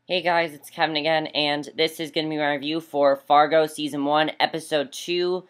Hey guys, it's Kevin again, and this is going to be my review for Fargo Season 1, Episode 2,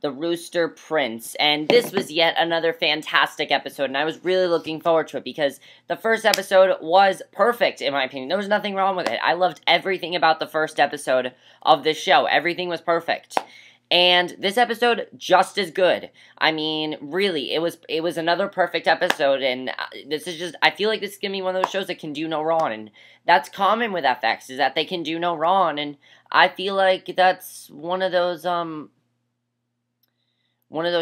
The Rooster Prince. And this was yet another fantastic episode, and I was really looking forward to it, because the first episode was perfect, in my opinion. There was nothing wrong with it. I loved everything about the first episode of this show. Everything was perfect. And this episode, just as good. I mean, really, it was another perfect episode, and this is just, I feel like this is going to be one of those shows that can do no wrong, and that's common with FX, is that they can do no wrong, and I feel like that's one of those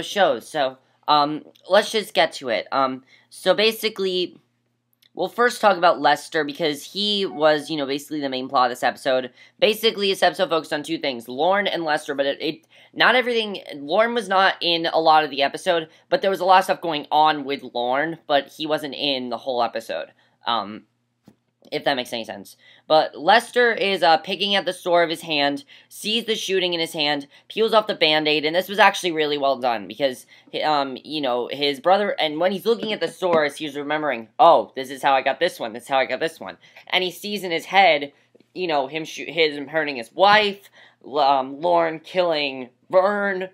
shows. So, let's just get to it. So basically, we'll first talk about Lester, because he was, basically the main plot of this episode. Basically, this episode focused on two things, Lorne and Lester, but not everything, Lorne was not in a lot of the episode, but there was a lot of stuff going on with Lorne, but he wasn't in the whole episode, if that makes any sense. But Lester is picking at the store of his hand, sees the shooting in his hand, peels off the Band-Aid, and this was actually really well done, because, his brother, and when he's looking at the stores, he's remembering, oh, this is how I got this one, this is how I got this one, and he sees in his head, him hurting his wife, Lorne killing Vern,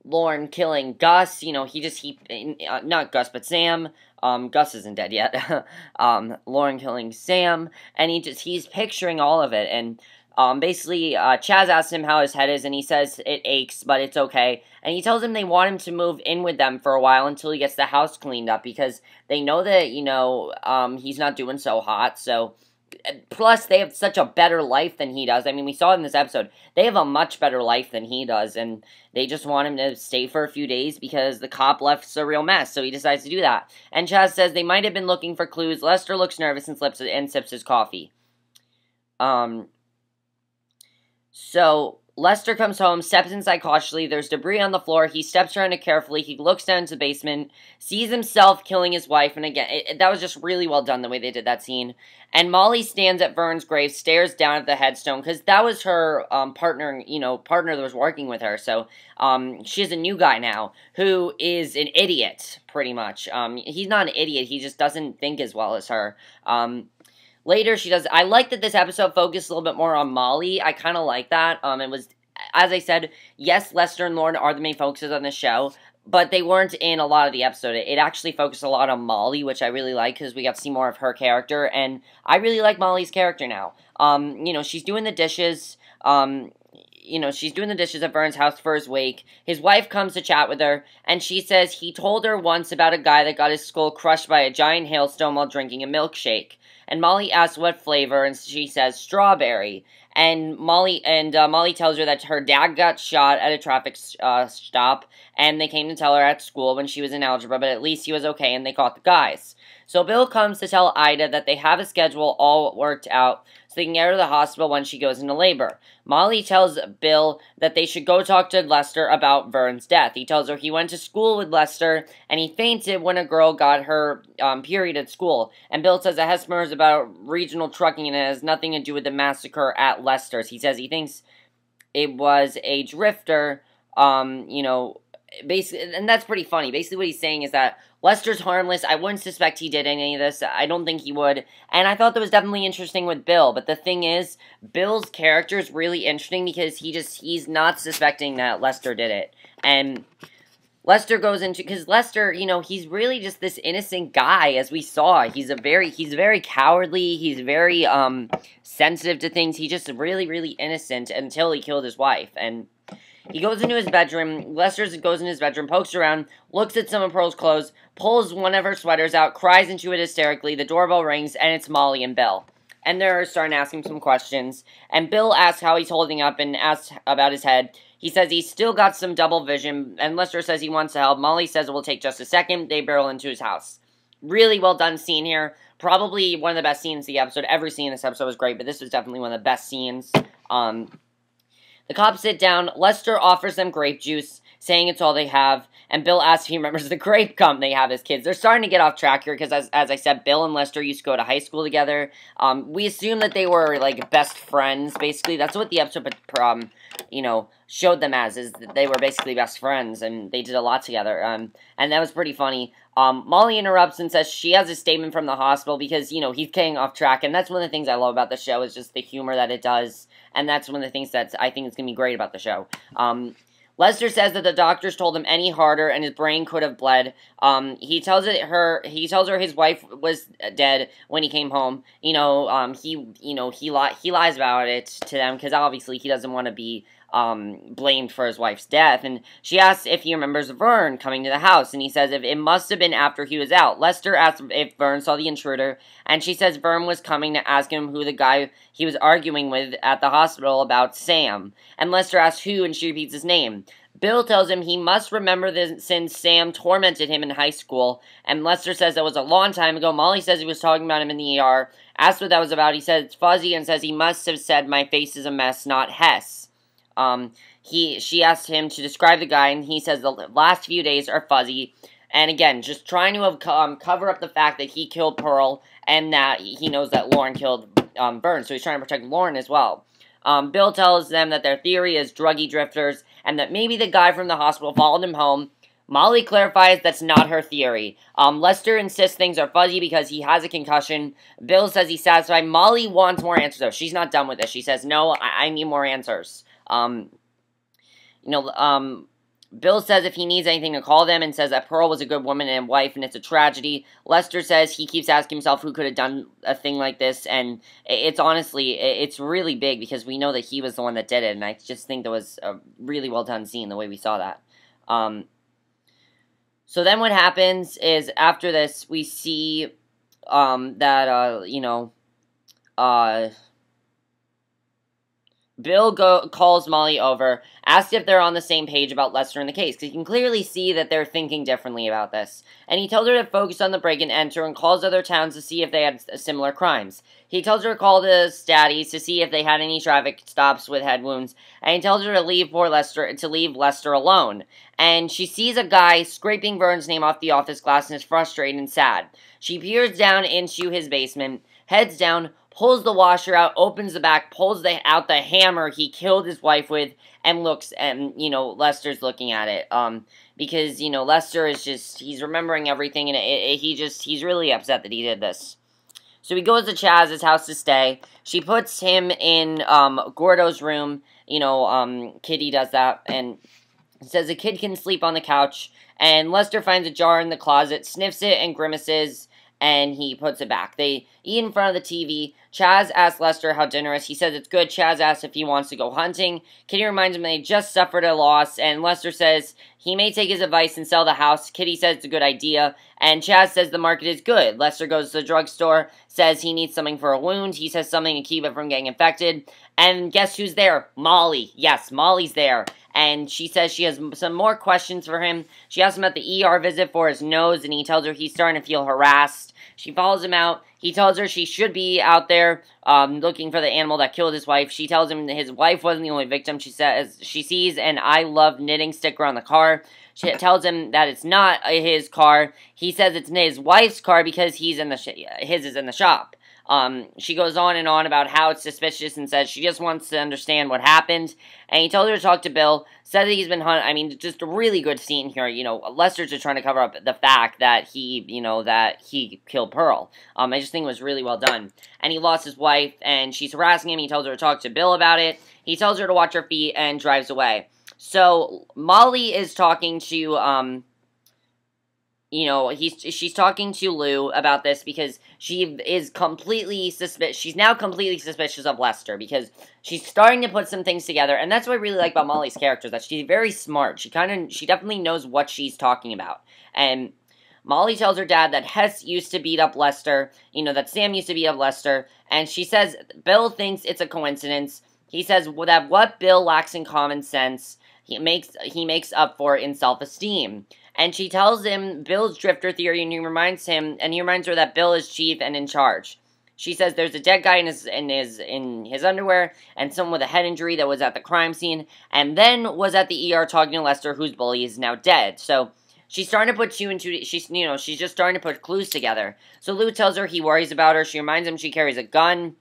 Lorne killing Gus, not Gus, but Sam. Gus isn't dead yet. Lorne killing Sam, and he's picturing all of it, and, basically, Chaz asks him how his head is, and he says it aches, but it's okay, and he tells him they want him to move in with them for a while until he gets the house cleaned up, because they know that, he's not doing so hot, so... Plus, they have such a better life than he does. I mean, we saw it in this episode. They have a much better life than he does, and they just want him to stay for a few days because the cop left a real mess, so he decides to do that. And Chaz says they might have been looking for clues. Lester looks nervous and sips his coffee. So... Lester comes home, steps inside cautiously, there's debris on the floor, he steps around it carefully, he looks down into the basement, sees himself killing his wife, and again, that was just really well done, the way they did that scene. And Molly stands at Vern's grave, stares down at the headstone, because that was her, partner that was working with her, so, she has a new guy now, who is an idiot, pretty much. He's not an idiot, he just doesn't think as well as her. Later, she does... I like that this episode focused a little bit more on Molly. I kind of like that. It was... As I said, yes, Lester and Lorne are the main focuses on the show, but they weren't in a lot of the episode. It actually focused a lot on Molly, which I really like, because we got to see more of her character, and I really like Molly's character now. She's doing the dishes... she's doing the dishes at Vern's house for his wake. His wife comes to chat with her, and she says he told her once about a guy that got his skull crushed by a giant hailstone while drinking a milkshake. And Molly asks what flavor, and she says strawberry. And Molly tells her that her dad got shot at a traffic stop, and they came to tell her at school when she was in algebra, but at least he was okay, and they caught the guys. So Bill comes to tell Ida that they have a schedule all worked out, so they can get her to the hospital when she goes into labor. Molly tells Bill that they should go talk to Lester about Vern's death. He tells her he went to school with Lester, and he fainted when a girl got her period at school. And Bill says that Hesmer is about regional trucking, and it has nothing to do with the massacre at Lester's. He says he thinks it was a drifter, basically, and that's pretty funny. Basically what he's saying is that Lester's harmless. I wouldn't suspect he did any of this. I don't think he would. And I thought that was definitely interesting with Bill. But the thing is, Bill's character is really interesting because he's not suspecting that Lester did it. And Lester goes into, because Lester, he's really just this innocent guy, as we saw. He's very cowardly. He's very, sensitive to things. He's just really, really innocent until he killed his wife. And he goes into his bedroom, Lester goes in his bedroom, pokes around, looks at some of Pearl's clothes, pulls one of her sweaters out, cries into it hysterically, the doorbell rings, and it's Molly and Bill. And they're starting to ask him some questions, and Bill asks how he's holding up and asks about his head. He says he's still got some double vision, and Lester says he wants to help. Molly says it will take just a second. They barrel into his house. Really well done scene here. Probably one of the best scenes of the episode. Every scene in this episode was great, but this was definitely one of the best scenes. The cops sit down, Lester offers them grape juice, saying it's all they have. And Bill asks if he remembers the grape gum they have as kids. They're starting to get off track here because, as I said, Bill and Lester used to go to high school together. We assume that they were, like, best friends, basically. That's what the episode, showed them as, is that they were basically best friends, and they did a lot together. And that was pretty funny. Molly interrupts and says she has a statement from the hospital because, he's getting off track. And that's one of the things I love about the show is just the humor that it does. And that's one of the things that I think is going to be great about the show. Lester says that the doctors told him any harder and his brain could have bled. He tells her his wife was dead when he came home. He lies about it to them because obviously he doesn't want to be blamed for his wife's death. And she asks if he remembers Vern coming to the house, and he says if it must have been after he was out. Lester asks if Vern saw the intruder, and she says Vern was coming to ask him who the guy he was arguing with at the hospital about Sam. And Lester asks who, and she repeats his name. Bill tells him he must remember this since Sam tormented him in high school, and Lester says that was a long time ago. Molly says he was talking about him in the ER. Asked what that was about, he said it's fuzzy, and says he must have said my face is a mess, not Hess. She asked him to describe the guy, and he says the last few days are fuzzy, and again, just trying to cover up the fact that he killed Pearl, and that he knows that Lorne killed Vern, so he's trying to protect Lorne as well. Bill tells them that their theory is druggy drifters, and that maybe the guy from the hospital followed him home. Molly clarifies that's not her theory. Lester insists things are fuzzy because he has a concussion. Bill says he's satisfied. Molly wants more answers, though. She's not done with this. She says, no, I need more answers. Bill says if he needs anything to call them, and says that Pearl was a good woman and wife, and it's a tragedy. Lester says he keeps asking himself who could have done a thing like this, and it's really big because we know that he was the one that did it, and I just think that was a really well done scene, the way we saw that. So then what happens is, after this, we see, Bill calls Molly over, asks if they're on the same page about Lester and the case, because you can clearly see that they're thinking differently about this. And he tells her to focus on the break and enter, and calls other towns to see if they had similar crimes. He tells her to call the Statties to see if they had any traffic stops with head wounds, and he tells her to leave Lester alone. And she sees a guy scraping Vern's name off the office glass and is frustrated and sad. She peers down into his basement, heads down, pulls the washer out, opens the back, pulls out the hammer he killed his wife with, and looks, and, Lester's looking at it, because, Lester is just, he's remembering everything, and he's really upset that he did this. So he goes to Chaz's house to stay. She puts him in, Gordo's room, Kitty does that, and says a kid can sleep on the couch, and Lester finds a jar in the closet, sniffs it, and grimaces, and he puts it back. They eat in front of the TV. Chaz asks Lester how dinner is. He says it's good. Chaz asks if he wants to go hunting. Kitty reminds him they just suffered a loss, and Lester says he may take his advice and sell the house. Kitty says it's a good idea, and Chaz says the market is good. Lester goes to the drugstore, says he needs something for a wound. He says something to keep it from getting infected, and guess who's there? Molly. Yes, Molly's there. And she says she has some more questions for him. She asks him about the ER visit for his nose, and he tells her he's starting to feel harassed. She follows him out. He tells her she should be out there looking for the animal that killed his wife. She tells him his wife wasn't the only victim. She says she sees an I love knitting sticker on the car. She tells him that it's not his car. He says it's his wife's car because his is in the shop. She goes on and on about how it's suspicious and says she just wants to understand what happened. And he told her to talk to Bill, said that he's been hunted. I mean, just a really good scene here. Lester's just trying to cover up the fact that he killed Pearl. I just think it was really well done. And he lost his wife, and she's harassing him. He tells her to talk to Bill about it. He tells her to watch her feet and drives away. So, Molly is talking to, she's talking to Lou about this because she is completely suspicious. She's now completely suspicious of Lester because she's starting to put some things together, and that's what I really like about Molly's character, is that she's very smart. She definitely knows what she's talking about. And Molly tells her dad that Hess used to beat up Lester, that Sam used to beat up Lester, and she says Bill thinks it's a coincidence. He says that what Bill lacks in common sense, he makes up for in self-esteem. And she tells him Bill's drifter theory, and he reminds her that Bill is chief and in charge. She says there's a dead guy in his underwear, and someone with a head injury that was at the crime scene, and then was at the ER talking to Lester, whose bully is now dead. So she's starting to put two and two. She's just starting to put clues together. So Lou tells her he worries about her. She reminds him she carries a gun.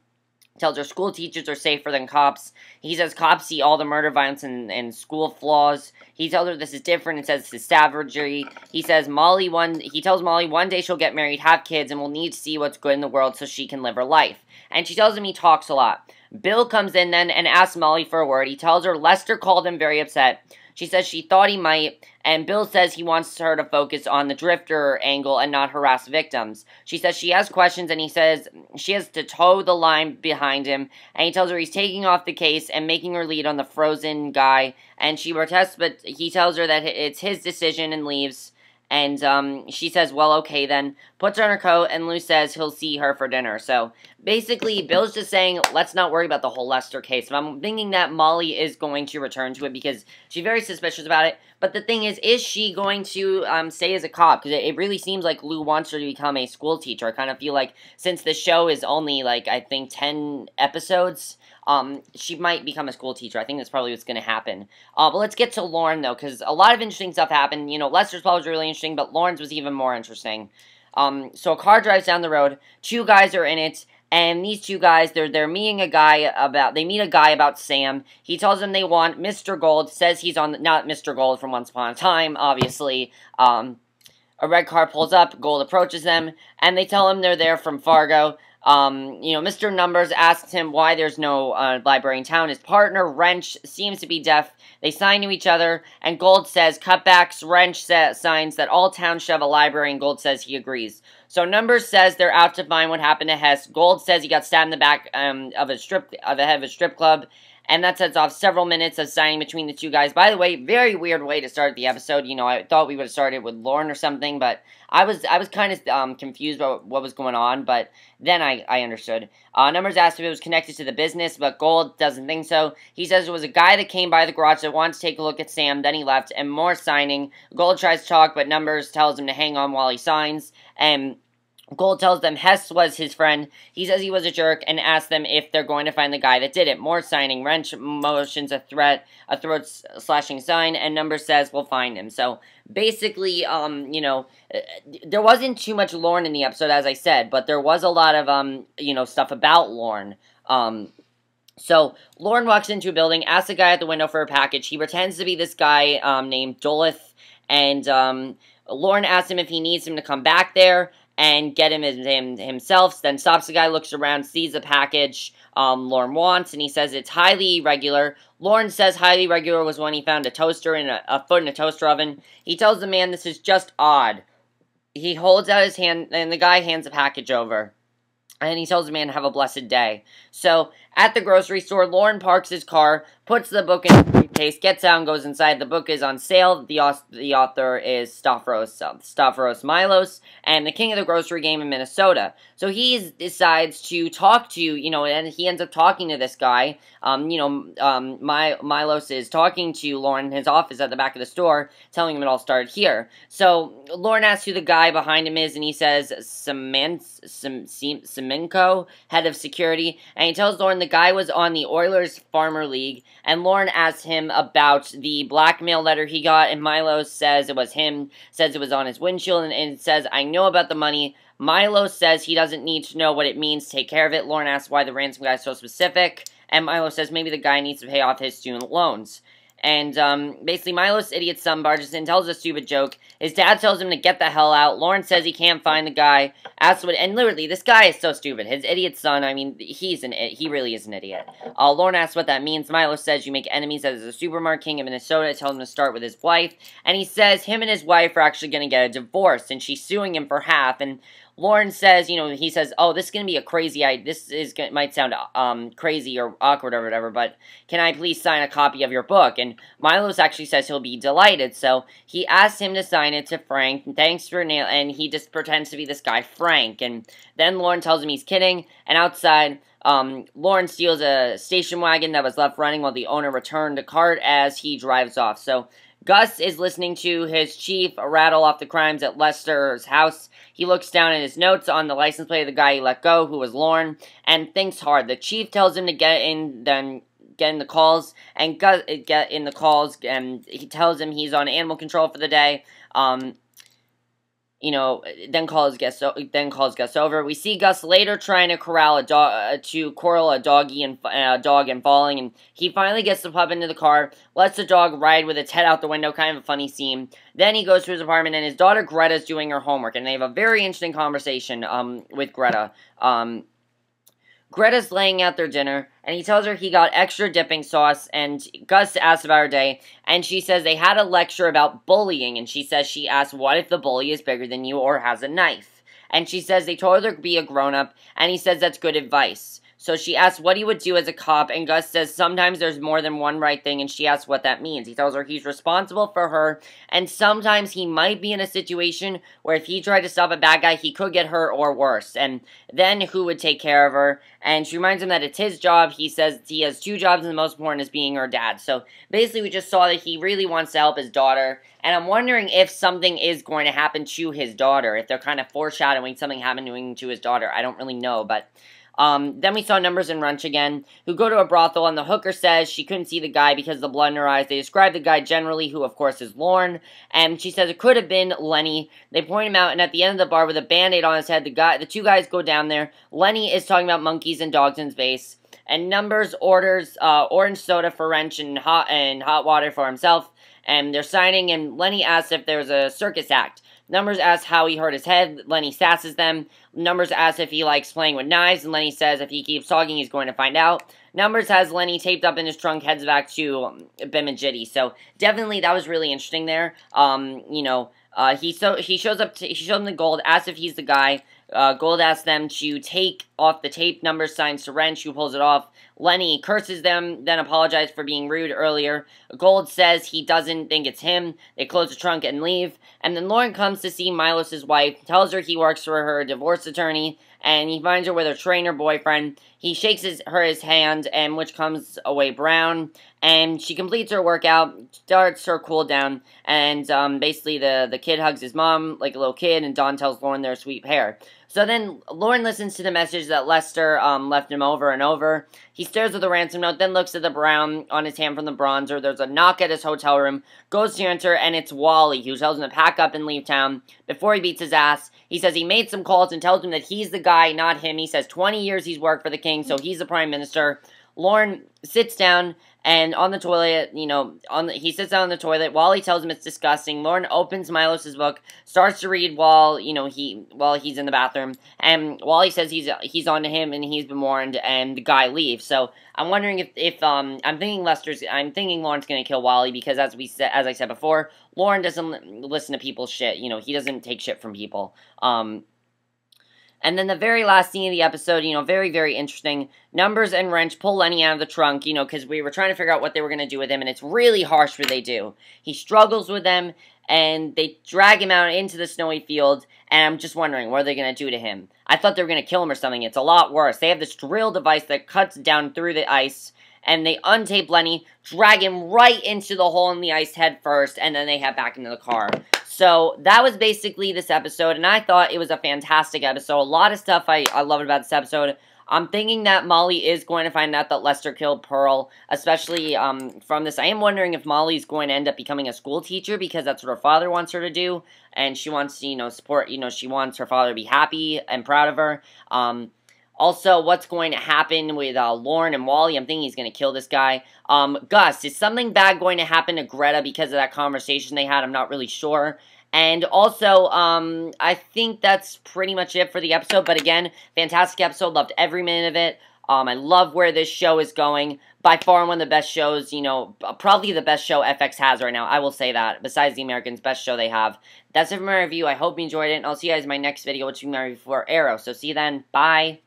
Tells her school teachers are safer than cops. He says cops see all the murder, violence, and school flaws. He tells her this is different and says it's savagery. He tells Molly one day she'll get married, have kids, and will need to see what's good in the world so she can live her life. And she tells him he talks a lot. Bill comes in then and asks Molly for a word. He tells her Lester called him very upset. She says she thought he might, and Bill says he wants her to focus on the drifter angle and not harass victims. She says she has questions, and he says she has to toe the line behind him, and he tells her he's taking off the case and making her lead on the frozen guy, and she protests, but he tells her that it's his decision and leaves. And she says, well, okay then, puts her on her coat, and Lou says he'll see her for dinner. So, basically, Bill's just saying, let's not worry about the whole Lester case. But I'm thinking that Molly is going to return to it, because she's very suspicious about it. But the thing is she going to stay as a cop? Because it really seems like Lou wants her to become a school teacher. I kind of feel like, since the show is only, I think 10 episodes, she might become a school teacher. I think that's probably what's going to happen. But let's get to Lorne, though, because a lot of interesting stuff happened. Lester's plot was really interesting, but Lorne's was even more interesting. So a car drives down the road. Two guys are in it, and these two guys, they're meeting a guy about Sam. He tells them they want Mr. Gold, says he's not Mr. Gold from Once Upon a Time, obviously. A red car pulls up, Gold approaches them, and they tell him they're there from Fargo. Mr. Numbers asks him why there's no library in town. His partner, Wrench, seems to be deaf. They sign to each other, and Gold says cutbacks. Wrench signs that all towns should have a library, and Gold says he agrees. So Numbers says they're out to find what happened to Hess. Gold says he got stabbed in the back of the head of a strip club. And that sets off several minutes of signing between the two guys. By the way, very weird way to start the episode. I thought we would have started with Lorne or something, but I was kind of confused about what was going on, but then I understood. Numbers asked if it was connected to the business, but Gold doesn't think so. He says it was a guy that came by the garage that wanted to take a look at Sam, then he left, and more signing. Gold tries to talk, but Numbers tells him to hang on while he signs, and Gold tells them Hess was his friend. He says he was a jerk and asks them if they're going to find the guy that did it. More signing. Wrench motions a throat-slashing sign, and Numbers says we'll find him. So, basically, there wasn't too much Lorne in the episode, as I said, but there was a lot of, stuff about Lorne. So, Lorne walks into a building, asks the guy at the window for a package. He pretends to be this guy named Dolith, and Lorne asks him if he needs him to come back there and get him himself, then stops the guy, looks around, sees the package Lorne wants, and he says it's highly irregular. Lorne says highly irregular was when he found a toaster in a foot in a toaster oven. He tells the man this is just odd. He holds out his hand, and the guy hands the package over. And he tells the man to have a blessed day. So, at the grocery store, Lorne parks his car, puts the book in the briefcase, gets out and goes inside. The book is on sale. The author is Stavros Milos, and the king of the grocery game in Minnesota. So he decides to talk to, and he ends up talking to this guy. Milos is talking to Lorne in his office at the back of the store, telling him it all started here. So, Lorne asks who the guy behind him is, and he says Semenko, head of security, and he tells Lorne the guy was on the Oilers Farmer League, and Lorne asks him about the blackmail letter he got, and Milo says it was him, says it was on his windshield, and says, I know about the money. Milo says he doesn't need to know what it means to take care of it. Lorne asks why the ransom guy is so specific, and Milo says maybe the guy needs to pay off his student loans. And, basically, Milo's idiot son barges in, tells a stupid joke. His dad tells him to get the hell out. Lorne says he can't find the guy. And literally, this guy is so stupid. His idiot son, he really is an idiot. Lorne asks what that means. Milo says you make enemies as a supermarket king in Minnesota. Tells him to start with his wife. And he says him and his wife are actually going to get a divorce, and she's suing him for half. And Lorne says, he says, oh, this is going to be a crazy idea. Might sound crazy or awkward or whatever, but can I please sign a copy of your book? And Milos actually says he'll be delighted, so he asks him to sign it to Frank, and he just pretends to be this guy, Frank, and then Lorne tells him he's kidding, and outside, Lorne steals a station wagon that was left running while the owner returned the cart as he drives off. So, Gus is listening to his chief rattle off the crimes at Lester's house. He looks down at his notes on the license plate of the guy he let go, who was Lorne, and thinks hard. The chief tells him to get in the calls, and Gus get in the calls, and he tells him he's on animal control for the day. Then calls Gus over. We see Gus later trying to corral a dog and falling, and he finally gets the pup into the car, lets the dog ride with its head out the window, kind of a funny scene. Then he goes to his apartment, and his daughter Greta's doing her homework, and they have a very interesting conversation with Greta. Greta's laying out their dinner, and he tells her he got extra dipping sauce, and Gus asks about her day, and she says they had a lecture about bullying, and she asked, what if the bully is bigger than you or has a knife? And she says they told her to be a grown-up, and he says that's good advice. So she asks what he would do as a cop, and Gus says sometimes there's more than one right thing, and she asks what that means. He tells her he's responsible for her, and sometimes he might be in a situation where if he tried to stop a bad guy, he could get hurt or worse, and then who would take care of her? And she reminds him that it's his job. He says he has two jobs, and the most important is being her dad. So basically we just saw that he really wants to help his daughter, and I'm wondering if something is going to happen to his daughter, if they're kind of foreshadowing something happening to his daughter. I don't really know, but then we saw Numbers and Wrench again, who go to a brothel, and the hooker says she couldn't see the guy because of the blood in her eyes. They describe the guy generally, who of course is Lorne, and she says it could have been Lenny. They point him out, and at the end of the bar with a band-aid on his head, the two guys go down there. Lenny is talking about monkeys and dogs in space, and Numbers orders orange soda for Wrench and hot water for himself, and they're signing, and Lenny asks if there's a circus act. Numbers asks how he hurt his head. Lenny sasses them. Numbers asks if he likes playing with knives, and Lenny says if he keeps talking, he's going to find out. Numbers has Lenny taped up in his trunk, heads back to Bim and Jitty. So definitely that was really interesting there. He shows them the gold, asks if he's the guy. Gold asks them to take off the tape. Numbers signs to Wrench, who pulls it off. Lenny curses them, then apologizes for being rude earlier. Gold says he doesn't think it's him. They close the trunk and leave. And then Lorne comes to see Milos' wife, tells her he works for her divorce attorney, and he finds her with her trainer boyfriend. He shakes his hand, and which comes away brown, and she completes her workout, starts her cool down, and basically the kid hugs his mom like a little kid, and Dawn tells Lorne their sweet pair. So then Lorne listens to the message that Lester left him over and over. He stares at the ransom note, then looks at the brown on his hand from the bronzer. There's a knock at his hotel room, goes to enter, and it's Wally, who tells him to pack up and leave town. Before he beats his ass, he says he made some calls and tells him that he's the guy, not him. He says 20 years he's worked for the king, so he's the prime minister. Lorne sits down, and on the toilet, he sits down on the toilet. Wally tells him it's disgusting. Lorne opens Milos' book, starts to read while he's in the bathroom, and Wally says he's on to him and he's been warned, and the guy leaves. So I'm wondering if I'm thinking Lorne's gonna kill Wally, because as I said before, Lorne doesn't listen to people's shit. He doesn't take shit from people. And then the very last scene of the episode, very, very interesting. Numbers and Wrench pull Lenny out of the trunk, because we were trying to figure out what they were going to do with him, and it's really harsh what they do. He struggles with them, and they drag him out into the snowy field, and I'm just wondering, what are they going to do to him? I thought they were going to kill him or something. It's a lot worse. They have this drill device that cuts down through the ice, and they untape Lenny, drag him right into the hole in the ice head first, and then they head back into the car. So that was basically this episode, and I thought it was a fantastic episode. A lot of stuff I loved about this episode. I'm thinking that Molly is going to find out that Lester killed Pearl, especially from this. I am wondering if Molly's going to end up becoming a school teacher, because that's what her father wants her to do, and she wants to, support, she wants her father to be happy and proud of her. Also, what's going to happen with Lorne and Wally? I'm thinking he's going to kill this guy. Gus, is something bad going to happen to Greta because of that conversation they had? I'm not really sure. And also, I think that's pretty much it for the episode. But again, fantastic episode. Loved every minute of it. I love where this show is going. By far one of the best shows, probably the best show FX has right now. I will say that. Besides The Americans, best show they have. That's it for my review. I hope you enjoyed it. And I'll see you guys in my next video, which will be my review for Arrow. So see you then. Bye.